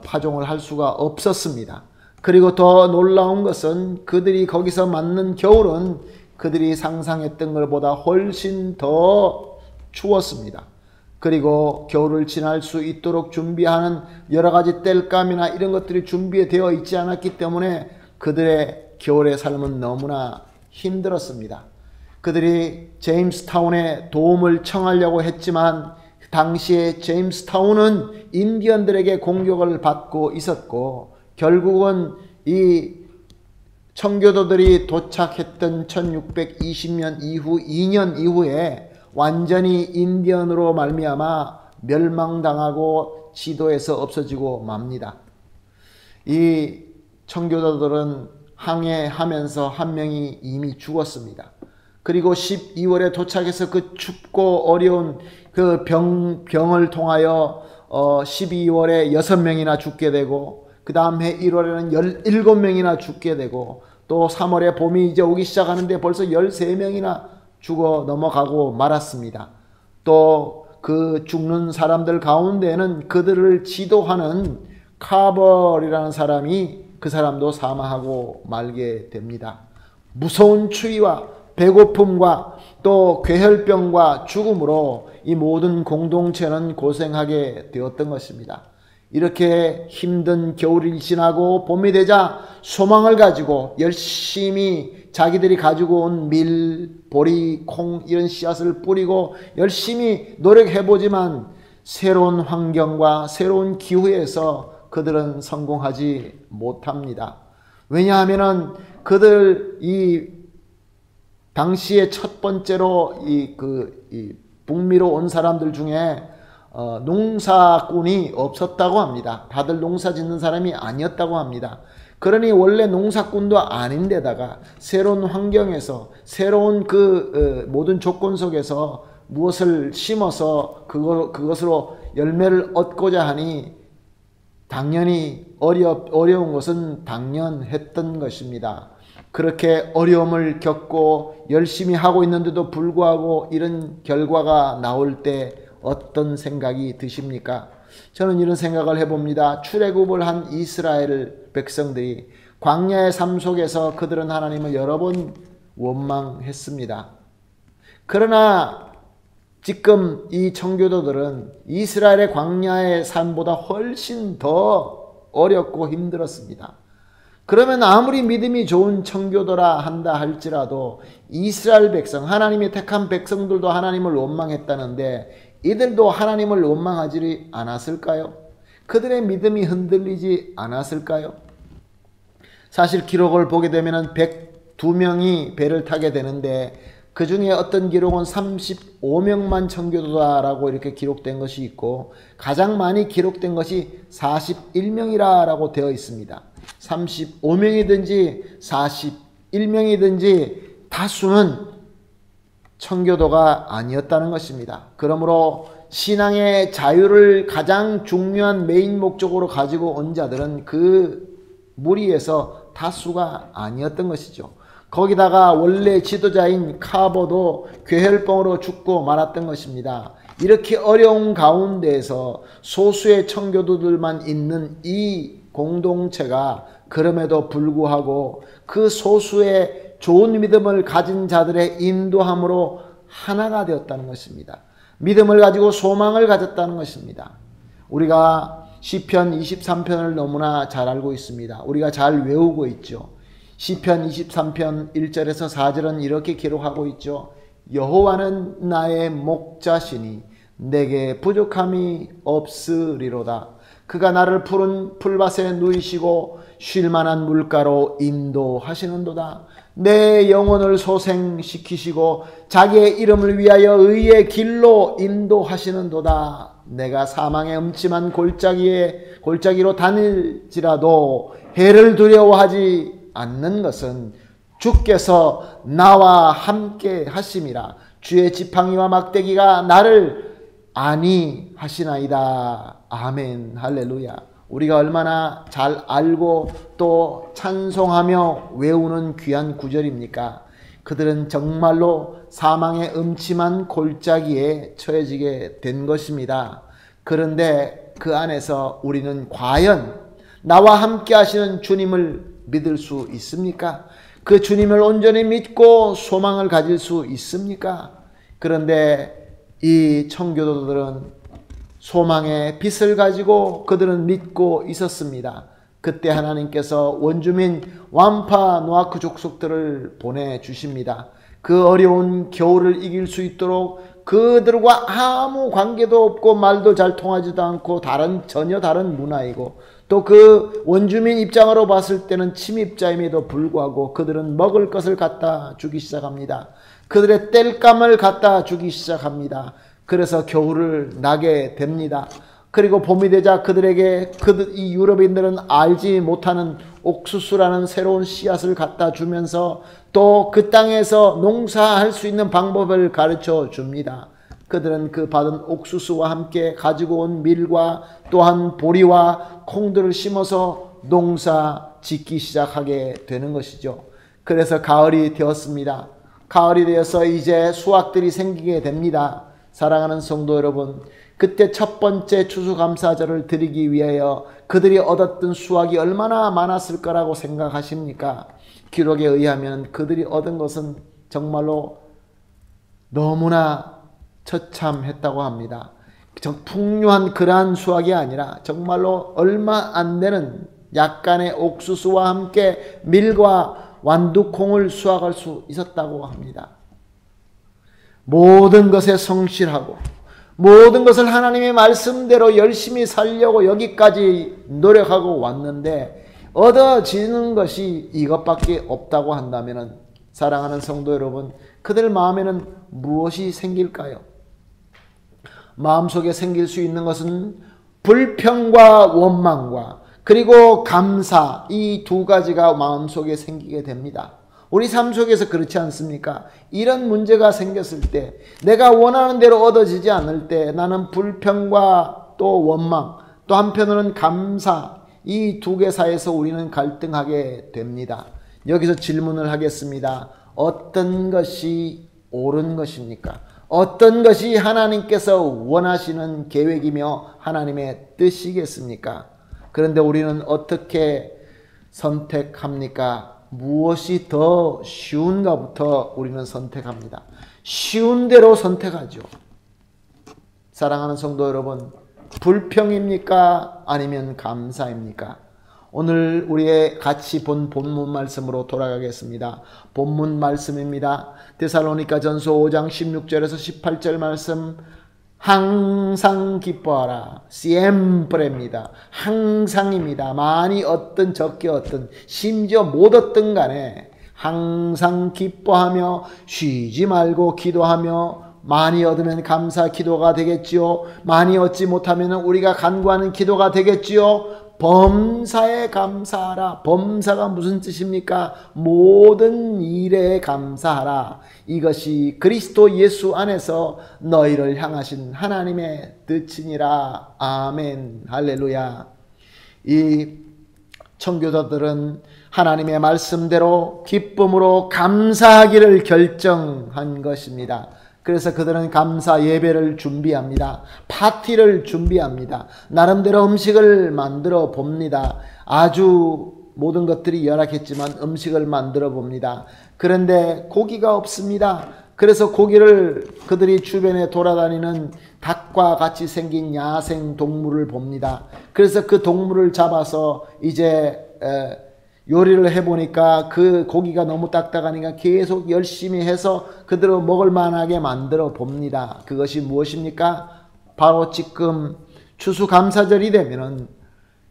파종을 할 수가 없었습니다. 그리고 더 놀라운 것은 그들이 거기서 맞는 겨울은 그들이 상상했던 것보다 훨씬 더 추웠습니다. 그리고 겨울을 지날 수 있도록 준비하는 여러 가지 땔감이나 이런 것들이 준비되어 있지 않았기 때문에 그들의 겨울의 삶은 너무나 힘들었습니다. 그들이 제임스타운에 도움을 청하려고 했지만 당시에 제임스타운은 인디언들에게 공격을 받고 있었고 결국은 이 청교도들이 도착했던 1620년 이후 2년 이후에 완전히 인디언으로 말미암아 멸망당하고 지도에서 없어지고 맙니다. 이 청교도들은 항해하면서 한 명이 이미 죽었습니다. 그리고 12월에 도착해서 그 춥고 어려운 그 병을 통하여 12월에 6명이나 죽게 되고 그 다음 해 1월에는 17명이나 죽게 되고 또 3월에 봄이 이제 오기 시작하는데 벌써 13명이나 죽어 넘어가고 말았습니다. 또 그 죽는 사람들 가운데에는 그들을 지도하는 카벌이라는 사람이 그 사람도 사망하고 말게 됩니다. 무서운 추위와 배고픔과 또 괴혈병과 죽음으로 이 모든 공동체는 고생하게 되었던 것입니다. 이렇게 힘든 겨울이 지나고 봄이 되자 소망을 가지고 열심히 자기들이 가지고 온 밀, 보리, 콩 이런 씨앗을 뿌리고 열심히 노력해보지만 새로운 환경과 새로운 기후에서 그들은 성공하지 못합니다. 왜냐하면은 그들 당시에 첫 번째로 북미로 온 사람들 중에 농사꾼이 없었다고 합니다. 다들 농사 짓는 사람이 아니었다고 합니다. 그러니 원래 농사꾼도 아닌데다가 새로운 환경에서 새로운 모든 조건 속에서 무엇을 심어서 그것으로 열매를 얻고자 하니 당연히 어려운 것은 당연했던 것입니다. 그렇게 어려움을 겪고 열심히 하고 있는데도 불구하고 이런 결과가 나올 때 어떤 생각이 드십니까? 저는 이런 생각을 해봅니다. 출애굽을 한 이스라엘 백성들이 광야의 삶 속에서 그들은 하나님을 여러 번 원망했습니다. 그러나 지금 이 청교도들은 이스라엘의 광야의 삶보다 훨씬 더 어렵고 힘들었습니다. 그러면 아무리 믿음이 좋은 청교도라 한다 할지라도 이스라엘 백성, 하나님이 택한 백성들도 하나님을 원망했다는데 이들도 하나님을 원망하지 않았을까요? 그들의 믿음이 흔들리지 않았을까요? 사실 기록을 보게 되면 102명이 배를 타게 되는데 그 중에 어떤 기록은 35명만 청교도다라고 이렇게 기록된 것이 있고 가장 많이 기록된 것이 41명이라고 되어 있습니다. 35명이든지 41명이든지 다수는 청교도가 아니었다는 것입니다. 그러므로 신앙의 자유를 가장 중요한 메인 목적으로 가지고 온 자들은 그 무리에서 다수가 아니었던 것이죠. 거기다가 원래 지도자인 카보도 괴혈병으로 죽고 말았던 것입니다. 이렇게 어려운 가운데에서 소수의 청교도들만 있는 이 공동체가 그럼에도 불구하고 그 소수의 좋은 믿음을 가진 자들의 인도함으로 하나가 되었다는 것입니다. 믿음을 가지고 소망을 가졌다는 것입니다. 우리가 시편 23편을 너무나 잘 알고 있습니다. 우리가 잘 외우고 있죠. 시편 23편 1절에서 4절은 이렇게 기록하고 있죠. 여호와는 나의 목자시니 내게 부족함이 없으리로다. 그가 나를 푸른 풀밭에 누이시고 쉴만한 물가로 인도하시는도다. 내 영혼을 소생시키시고 자기의 이름을 위하여 의의 길로 인도하시는도다. 내가 사망의 음침한 골짜기로 다닐지라도 해를 두려워하지 않는 것은 주께서 나와 함께 하심이라. 주의 지팡이와 막대기가 나를 안위하시나이다. 아멘. 할렐루야. 우리가 얼마나 잘 알고 또 찬송하며 외우는 귀한 구절입니까? 그들은 정말로 사망의 음침한 골짜기에 처해지게 된 것입니다. 그런데 그 안에서 우리는 과연 나와 함께 하시는 주님을 믿을 수 있습니까? 그 주님을 온전히 믿고 소망을 가질 수 있습니까? 그런데 이 청교도들은 소망의 빛을 가지고 그들은 믿고 있었습니다. 그때 하나님께서 원주민 완파 노아크 족속들을 보내주십니다. 그 어려운 겨울을 이길 수 있도록 그들과 아무 관계도 없고 말도 잘 통하지도 않고 전혀 다른 문화이고 또 그 원주민 입장으로 봤을 때는 침입자임에도 불구하고 그들은 먹을 것을 갖다 주기 시작합니다. 그들의 땔감을 갖다 주기 시작합니다. 그래서 겨울을 나게 됩니다. 그리고 봄이 되자 그들에게 이 유럽인들은 알지 못하는 옥수수라는 새로운 씨앗을 갖다 주면서 또 그 땅에서 농사할 수 있는 방법을 가르쳐 줍니다. 그들은 그 받은 옥수수와 함께 가지고 온 밀과 또한 보리와 콩들을 심어서 농사 짓기 시작하게 되는 것이죠. 그래서 가을이 되었습니다. 가을이 되어서 이제 수확들이 생기게 됩니다. 사랑하는 성도 여러분, 그때 첫 번째 추수감사절을 드리기 위하여 그들이 얻었던 수확이 얼마나 많았을 거라고 생각하십니까? 기록에 의하면 그들이 얻은 것은 정말로 너무나 처참했다고 합니다. 풍요한 그러한 수확이 아니라 정말로 얼마 안 되는 약간의 옥수수와 함께 밀과 완두콩을 수확할 수 있었다고 합니다. 모든 것에 성실하고 모든 것을 하나님의 말씀대로 열심히 살려고 여기까지 노력하고 왔는데 얻어지는 것이 이것밖에 없다고 한다면 사랑하는 성도 여러분, 그들 마음에는 무엇이 생길까요? 마음속에 생길 수 있는 것은 불평과 원망과 그리고 감사, 이 두 가지가 마음속에 생기게 됩니다. 우리 삶 속에서 그렇지 않습니까? 이런 문제가 생겼을 때 내가 원하는 대로 얻어지지 않을 때 나는 불평과 또 원망, 또 한편으로는 감사, 이 두 개 사이에서 우리는 갈등하게 됩니다. 여기서 질문을 하겠습니다. 어떤 것이 옳은 것입니까? 어떤 것이 하나님께서 원하시는 계획이며 하나님의 뜻이겠습니까? 그런데 우리는 어떻게 선택합니까? 무엇이 더 쉬운가부터 우리는 선택합니다. 쉬운 대로 선택하죠. 사랑하는 성도 여러분, 불평입니까? 아니면 감사입니까? 오늘 우리의 같이 본 본문 말씀으로 돌아가겠습니다. 본문 말씀입니다. 데살로니가 전서 5장 16절에서 18절 말씀, 항상 기뻐하라. siempre입니다. 항상입니다. 많이 얻든 적게 얻든 심지어 못 얻든 간에 항상 기뻐하며 쉬지 말고 기도하며, 많이 얻으면 감사 기도가 되겠지요. 많이 얻지 못하면 우리가 간구하는 기도가 되겠지요. 범사에 감사하라. 범사가 무슨 뜻입니까? 모든 일에 감사하라. 이것이 그리스도 예수 안에서 너희를 향하신 하나님의 뜻이니라. 아멘. 할렐루야. 이 청교도들은 하나님의 말씀대로 기쁨으로 감사하기를 결정한 것입니다. 그래서 그들은 감사 예배를 준비합니다. 파티를 준비합니다. 나름대로 음식을 만들어 봅니다. 아주 모든 것들이 열악했지만 음식을 만들어 봅니다. 그런데 고기가 없습니다. 그래서 고기를 그들이 주변에 돌아다니는 닭과 같이 생긴 야생 동물을 봅니다. 그래서 그 동물을 잡아서 이제 요리를 해보니까 그 고기가 너무 딱딱하니까 계속 열심히 해서 그대로 먹을 만하게 만들어 봅니다. 그것이 무엇입니까? 바로 지금 추수감사절이 되면은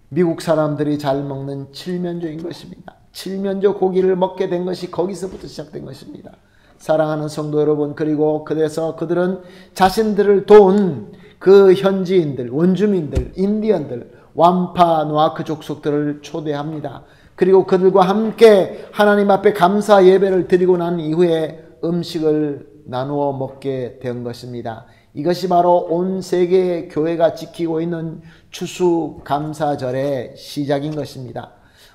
미국 사람들이 잘 먹는 칠면조인 것입니다. 칠면조 고기를 먹게 된 것이 거기서부터 시작된 것입니다. 사랑하는 성도 여러분, 그리고 그래서 그들은 자신들을 도운 그 현지인들, 원주민들, 인디언들, 완파 노아크 족속들을 초대합니다. 그리고 그들과 함께 하나님 앞에 감사 예배를 드리고 난 이후에 음식을 나누어 먹게 된 것입니다. 이것이 바로 온 세계 교회가 지키고 있는 추수감사절의 시작인 것입니다.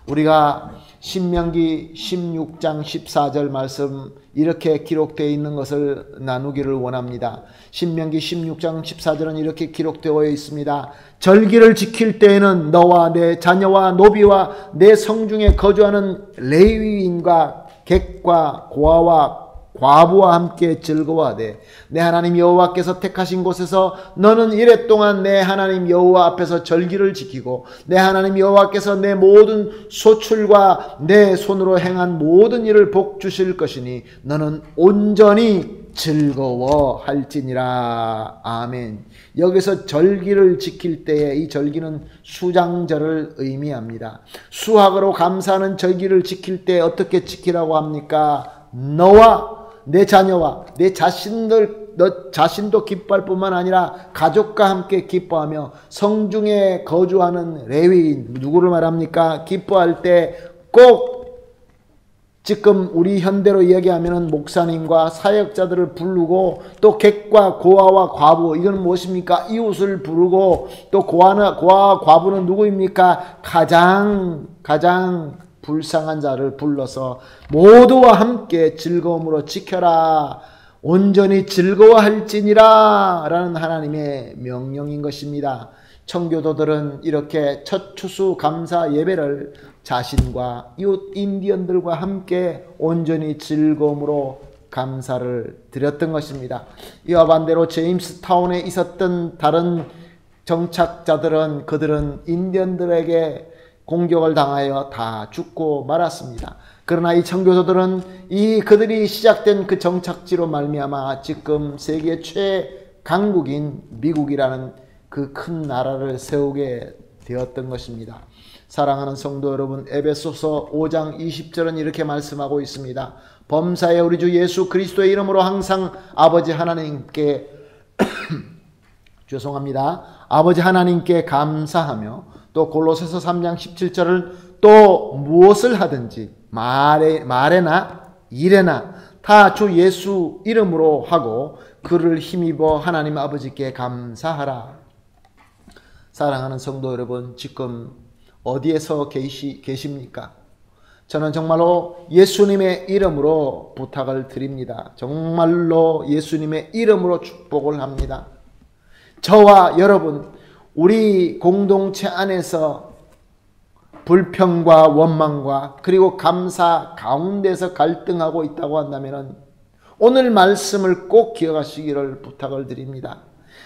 우리가 신명기 16장 14절 말씀 이렇게 기록되어 있는 것을 나누기를 원합니다. 신명기 16장 14절은 이렇게 기록되어 있습니다. 절기를 지킬 때에는 너와 내 자녀와 노비와 내 성중에 거주하는 레위인과 객과 고아와 과부와 함께 즐거워하되 내 하나님 여호와께서 택하신 곳에서 너는 이랫동안 내 하나님 여호와 앞에서 절기를 지키고 내 하나님 여호와께서 내 모든 소출과 내 손으로 행한 모든 일을 복 주실 것이니 너는 온전히 즐거워할지니라. 아멘. 여기서 절기를 지킬 때에 이 절기는 수장절을 의미합니다. 수확으로 감사하는 절기를 지킬 때 어떻게 지키라고 합니까? 너와 내 자녀와 내 너 자신도 기뻐할 뿐만 아니라 가족과 함께 기뻐하며 성중에 거주하는 레위인, 누구를 말합니까? 기뻐할 때 꼭 지금 우리 현대로 이야기하면 목사님과 사역자들을 부르고 또 객과 고아와 과부, 이건 무엇입니까? 이웃을 부르고 또 고아와 과부는 누구입니까? 가장 불쌍한 자를 불러서 모두와 함께 즐거움으로 지켜라. 온전히 즐거워할지니라 라는 하나님의 명령인 것입니다. 청교도들은 이렇게 첫 추수 감사 예배를 자신과 이웃 인디언들과 함께 온전히 즐거움으로 감사를 드렸던 것입니다. 이와 반대로 제임스타운에 있었던 다른 정착자들은 그들은 인디언들에게 공격을 당하여 다 죽고 말았습니다. 그러나 이 청교도들은 그들이 시작된 그 정착지로 말미암아 지금 세계 최강국인 미국이라는 그 큰 나라를 세우게 되었던 것입니다. 사랑하는 성도 여러분, 에베소서 5장 20절은 이렇게 말씀하고 있습니다. 범사에 우리 주 예수 그리스도의 이름으로 항상 아버지 하나님께 아버지 하나님께 감사하며, 또 골로새서 3장 17절을 또 무엇을 하든지 말에나 일에나 다 주 예수 이름으로 하고 그를 힘입어 하나님 아버지께 감사하라. 사랑하는 성도 여러분, 지금 어디에서 계십니까? 저는 정말로 예수님의 이름으로 부탁을 드립니다. 정말로 예수님의 이름으로 축복을 합니다. 저와 여러분, 우리 공동체 안에서 불평과 원망과 그리고 감사 가운데서 갈등하고 있다고 한다면 오늘 말씀을 꼭 기억하시기를 부탁을 드립니다.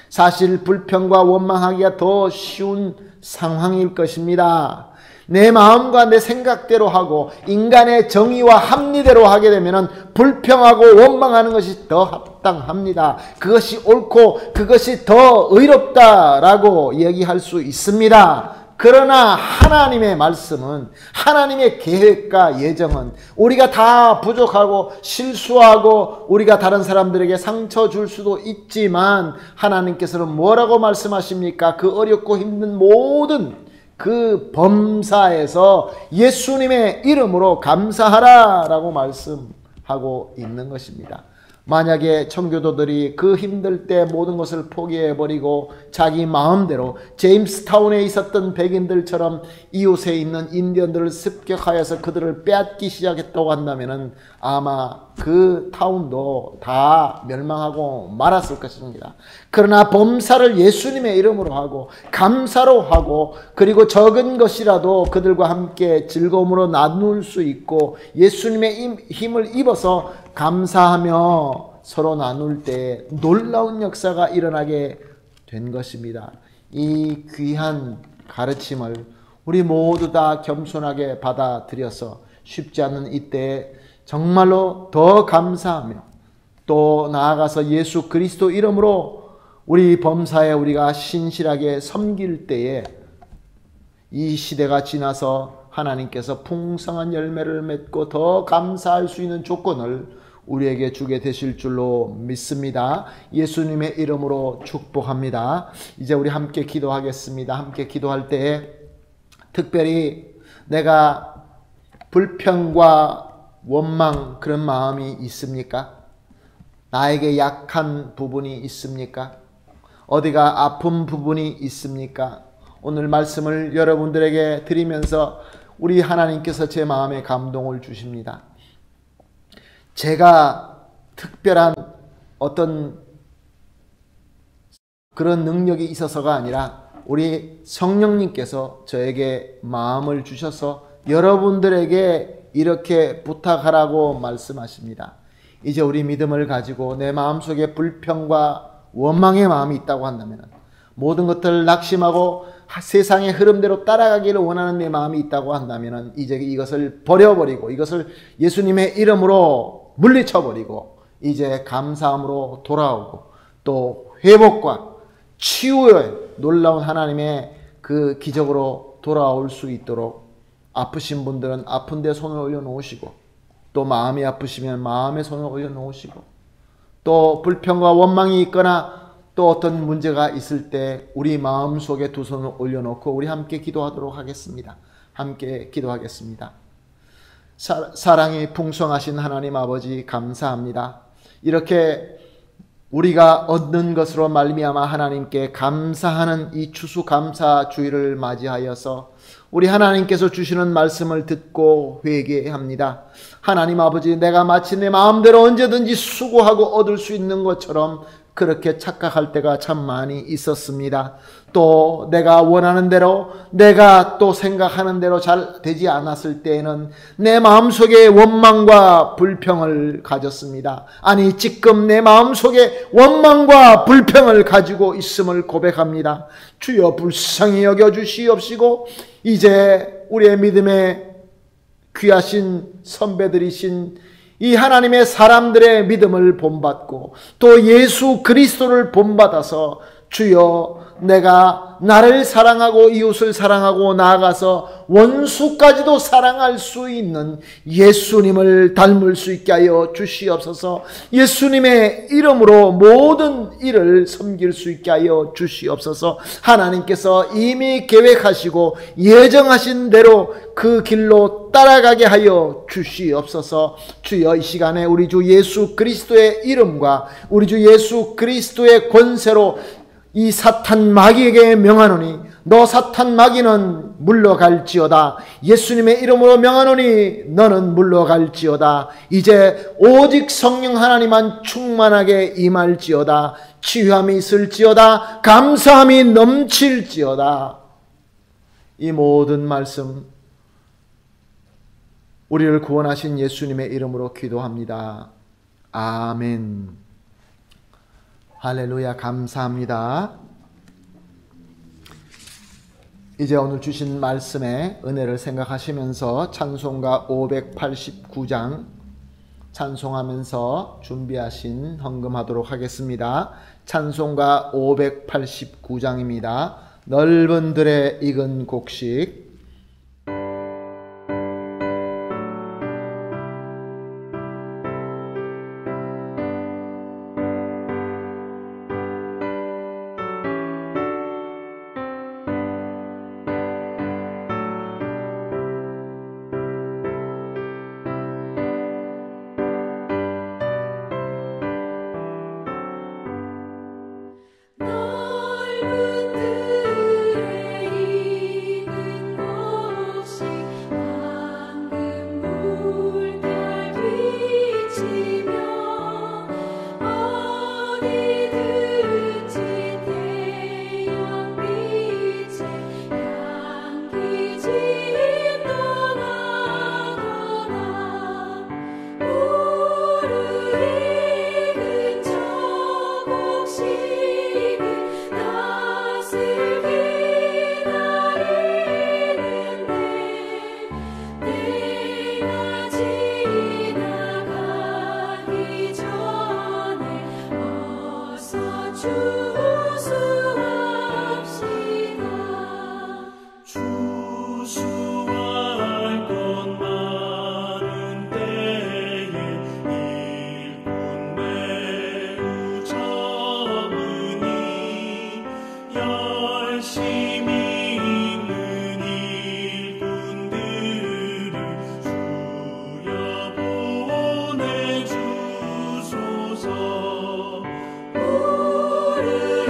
사실 불평과 원망하기가 더 쉬운 상황일 것입니다. 내 마음과 내 생각대로 하고 인간의 정의와 합리대로 하게 되면 불평하고 원망하는 것이 더 합당합니다. 그것이 옳고 그것이 더 의롭다라고 얘기할 수 있습니다. 그러나 하나님의 말씀은, 하나님의 계획과 예정은 우리가 다 부족하고 실수하고 우리가 다른 사람들에게 상처 줄 수도 있지만 하나님께서는 뭐라고 말씀하십니까? 그 어렵고 힘든 모든 그 범사에서 예수님의 이름으로 감사하라 라고 말씀하고 있는 것입니다. 만약에 청교도들이 그 힘들 때 모든 것을 포기해버리고 자기 마음대로 제임스타운에 있었던 백인들처럼 이웃에 있는 인디언들을 습격하여서 그들을 빼앗기 시작했다고 한다면 아마 그 타운도 다 멸망하고 말았을 것입니다. 그러나 범사를 예수님의 이름으로 하고 감사로 하고 그리고 적은 것이라도 그들과 함께 즐거움으로 나눌 수 있고 예수님의 힘을 입어서 감사하며 서로 나눌 때 놀라운 역사가 일어나게 된 것입니다. 이 귀한 가르침을 우리 모두 다 겸손하게 받아들여서 쉽지 않은 이때에 정말로 더 감사하며 또 나아가서 예수 그리스도 이름으로 우리 범사에 우리가 신실하게 섬길 때에 이 시대가 지나서 하나님께서 풍성한 열매를 맺고 더 감사할 수 있는 조건을 우리에게 주게 되실 줄로 믿습니다. 예수님의 이름으로 축복합니다. 이제 우리 함께 기도하겠습니다. 함께 기도할 때에 특별히 내가 불평과 원망 그런 마음이 있습니까? 나에게 약한 부분이 있습니까? 어디가 아픈 부분이 있습니까? 오늘 말씀을 여러분들에게 드리면서 우리 하나님께서 제 마음에 감동을 주십니다. 제가 특별한 어떤 그런 능력이 있어서가 아니라 우리 성령님께서 저에게 마음을 주셔서 여러분들에게 이렇게 부탁하라고 말씀하십니다. 이제 우리 믿음을 가지고 내 마음속에 불평과 원망의 마음이 있다고 한다면, 모든 것들을 낙심하고 세상의 흐름대로 따라가기를 원하는 내 마음이 있다고 한다면, 이제 이것을 버려버리고 이것을 예수님의 이름으로 물리쳐버리고 이제 감사함으로 돌아오고 또 회복과 치유의 놀라운 하나님의 그 기적으로 돌아올 수 있도록, 아프신 분들은 아픈 데 손을 올려놓으시고, 또 마음이 아프시면 마음에 손을 올려놓으시고, 또 불평과 원망이 있거나 또 어떤 문제가 있을 때 우리 마음속에 두 손을 올려놓고 우리 함께 기도하도록 하겠습니다. 함께 기도하겠습니다. 사랑이 풍성하신 하나님 아버지, 감사합니다. 이렇게 우리가 얻는 것으로 말미암아 하나님께 감사하는 이 추수감사주의를 맞이하여서 우리 하나님께서 주시는 말씀을 듣고 회개합니다. 하나님 아버지, 내가 마치 내 마음대로 언제든지 수고하고 얻을 수 있는 것처럼 그렇게 착각할 때가 참 많이 있었습니다. 또 내가 원하는 대로, 내가 또 생각하는 대로 잘 되지 않았을 때에는 내 마음속에 원망과 불평을 가졌습니다. 아니, 지금 내 마음속에 원망과 불평을 가지고 있음을 고백합니다. 주여 불쌍히 여겨주시옵시고, 이제 우리의 믿음의 귀하신 선배들이신 이 하나님의 사람들의 믿음을 본받고 또 예수 그리스도를 본받아서, 주여 내가 나를 사랑하고 이웃을 사랑하고 나아가서 원수까지도 사랑할 수 있는 예수님을 닮을 수 있게 하여 주시옵소서. 예수님의 이름으로 모든 일을 섬길 수 있게 하여 주시옵소서. 하나님께서 이미 계획하시고 예정하신 대로 그 길로 따라가게 하여 주시옵소서. 주여, 이 시간에 우리 주 예수 그리스도의 이름과 우리 주 예수 그리스도의 권세로 이 사탄 마귀에게 명하노니, 너 사탄 마귀는 물러갈지어다. 예수님의 이름으로 명하노니 너는 물러갈지어다. 이제 오직 성령 하나님만 충만하게 임할지어다. 치유함이 있을지어다. 감사함이 넘칠지어다. 이 모든 말씀 우리를 구원하신 예수님의 이름으로 기도합니다. 아멘. 할렐루야. 감사합니다. 이제 오늘 주신 말씀의 은혜를 생각하시면서 찬송가 589장 찬송하면서 준비하신 헌금하도록 하겠습니다. 찬송가 589장입니다. 넓은 들에 익은 곡식. 우리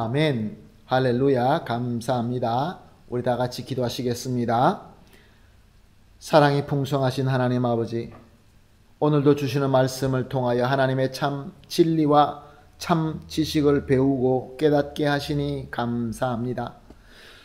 아멘. 할렐루야. 감사합니다. 우리 다 같이 기도하시겠습니다. 사랑이 풍성하신 하나님 아버지, 오늘도 주시는 말씀을 통하여 하나님의 참 진리와 참 지식을 배우고 깨닫게 하시니 감사합니다.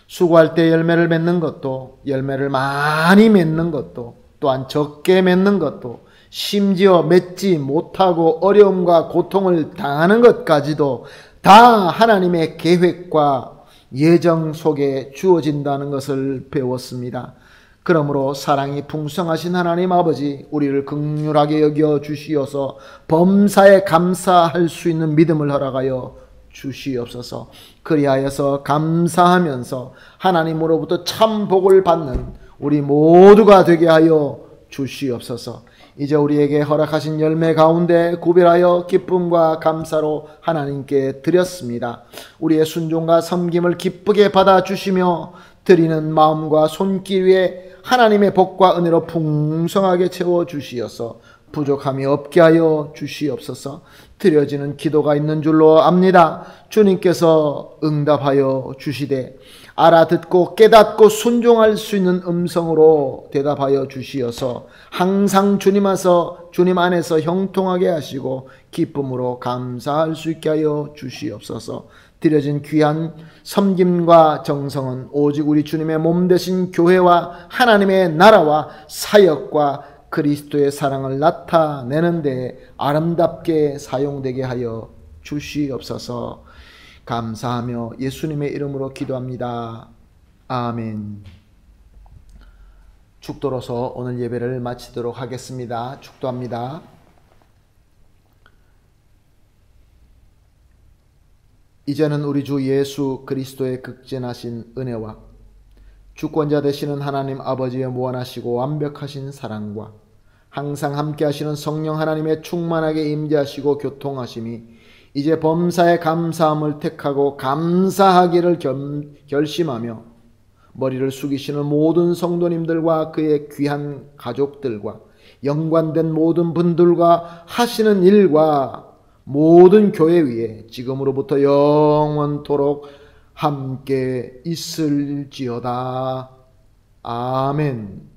수고할 때 열매를 맺는 것도, 열매를 많이 맺는 것도, 또한 적게 맺는 것도, 심지어 맺지 못하고 어려움과 고통을 당하는 것까지도 다 하나님의 계획과 예정 속에 주어진다는 것을 배웠습니다. 그러므로 사랑이 풍성하신 하나님 아버지, 우리를 긍휼하게 여겨 주시어서 범사에 감사할 수 있는 믿음을 허락하여 주시옵소서. 그리하여서 감사하면서 하나님으로부터 참 복을 받는 우리 모두가 되게 하여 주시옵소서. 이제 우리에게 허락하신 열매 가운데 구별하여 기쁨과 감사로 하나님께 드렸습니다. 우리의 순종과 섬김을 기쁘게 받아주시며 드리는 마음과 손길 위에 하나님의 복과 은혜로 풍성하게 채워주시어서 부족함이 없게 하여 주시옵소서. 드려지는 기도가 있는 줄로 압니다. 주님께서 응답하여 주시되 알아듣고 깨닫고 순종할 수 있는 음성으로 대답하여 주시어서 항상 주님 안에서 형통하게 하시고 기쁨으로 감사할 수 있게 하여 주시옵소서. 드려진 귀한 섬김과 정성은 오직 우리 주님의 몸 되신 교회와 하나님의 나라와 사역과 그리스도의 사랑을 나타내는 데 아름답게 사용되게 하여 주시옵소서. 감사하며 예수님의 이름으로 기도합니다. 아멘. 축도로서 오늘 예배를 마치도록 하겠습니다. 축도합니다. 이제는 우리 주 예수 그리스도의 극진하신 은혜와 주권자 되시는 하나님 아버지의 무한하시고 완벽하신 사랑과 항상 함께 하시는 성령 하나님의 충만하게 임재하시고 교통하심이 이제 범사에 감사함을 택하고 감사하기를 결심하며 머리를 숙이시는 모든 성도님들과 그의 귀한 가족들과 연관된 모든 분들과 하시는 일과 모든 교회 위에 지금으로부터 영원토록 함께 있을지어다. 아멘.